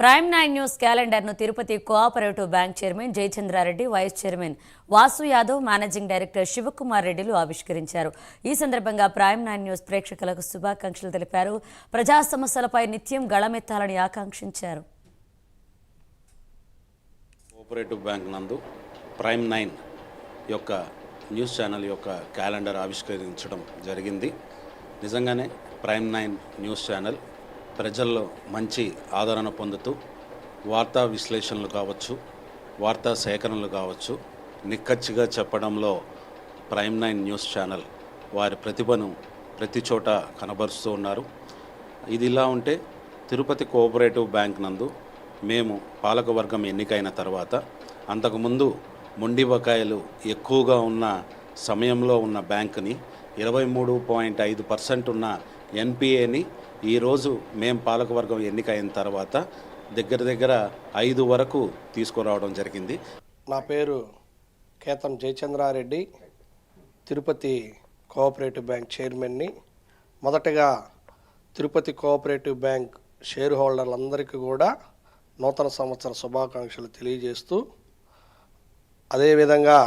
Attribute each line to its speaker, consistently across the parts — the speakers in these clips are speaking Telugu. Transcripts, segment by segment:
Speaker 1: ప్రైమ్ 9 న్యూస్ క్యాలెండర్ను Tirupati cooperative bank chairman Jayachandra Reddy, vice chairman Vasu Yadav, managing director Shivakumar రెడ్డిలు ఆవిష్కరించారు. ఈ సందర్భంగా ప్రైమ్ 9 న్యూస్ ప్రేక్షకులకు శుభాకాంక్షలు తెలిపారు. ప్రజా సమస్యలపై నిత్యం గళమెత్తాలని ఆకాంక్షించారు.
Speaker 2: కోఆపరేటివ్ బ్యాంక్ నందు ప్రైమ్ 9 యొక్క న్యూస్ ఛానల్ యొక్క క్యాలెండర్ ఆవిష్కరించడం జరిగింది. నిజంగానే ప్రైమ్ 9 న్యూస్ ఛానల్ ప్రజల్లో మంచి ఆదరణ పొందుతూ వార్తా విశ్లేషణలు కావచ్చు, వార్తా సేకరణలు కావచ్చు, నిక్కచ్చిగా చెప్పడంలో ప్రైమ్ 9 న్యూస్ ఛానల్ వారి ప్రతిభను ప్రతి చోట కనబరుస్తూ ఉన్నారు. ఇది ఇలా ఉంటే తిరుపతి కోఆపరేటివ్ బ్యాంక్ నందు మేము పాలకవర్గం ఎన్నికైన తర్వాత అంతకుముందు మొండి బకాయిలు ఎక్కువగా ఉన్న సమయంలో ఉన్న బ్యాంకుని 23.5% ఉన్న ఎన్పిఏని ఈరోజు మేము పాలకవర్గం ఎన్నికైన తర్వాత దగ్గర 5 వరకు తీసుకురావడం జరిగింది.
Speaker 3: నా పేరు కేతం జయచంద్రారెడ్డి, తిరుపతి కోఆపరేటివ్ బ్యాంక్ చైర్మన్ని. మొదటగా తిరుపతి కోఆపరేటివ్ బ్యాంక్ షేర్ హోల్డర్లందరికీ కూడా నూతన సంవత్సర శుభాకాంక్షలు తెలియజేస్తూ, అదేవిధంగా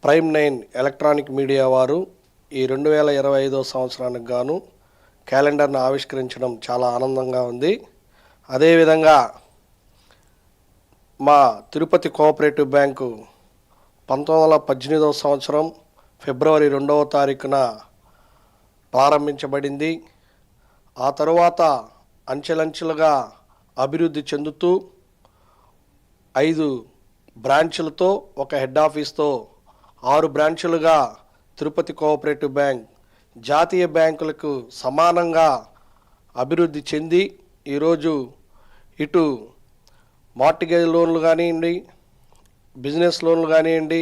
Speaker 3: ప్రైమ్ 9 ఎలక్ట్రానిక్ మీడియా వారు ఈ 2025 సంవత్సరానికి గాను క్యాలెండర్ను ఆవిష్కరించడం చాలా ఆనందంగా ఉంది. అదేవిధంగా మా తిరుపతి కోఆపరేటివ్ బ్యాంకు 1918 సంవత్సరం ఫిబ్రవరి 2వ తారీఖున ప్రారంభించబడింది. ఆ తరువాత అంచెలంచెలుగా అభివృద్ధి చెందుతూ 5 బ్రాంచులతో ఒక హెడ్ ఆఫీస్తో 6 బ్రాంచులుగా తిరుపతి కోఆపరేటివ్ బ్యాంక్ జాతీయ బ్యాంకులకు సమానంగా అభివృద్ధి చెంది ఈరోజు ఇటు మార్టిగేజ్ లోన్లు కానివ్వండి, బిజినెస్ లోన్లు కానివ్వండి,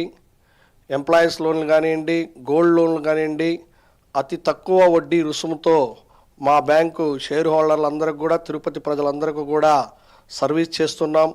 Speaker 3: ఎంప్లాయీస్ లోన్లు కానివ్వండి, గోల్డ్ లోన్లు కానివ్వండి, అతి తక్కువ వడ్డీ రుసుముతో మా బ్యాంకు షేర్ హోల్డర్లందరికీ కూడా, తిరుపతి ప్రజలందరికీ కూడా సర్వీస్ చేస్తున్నాం.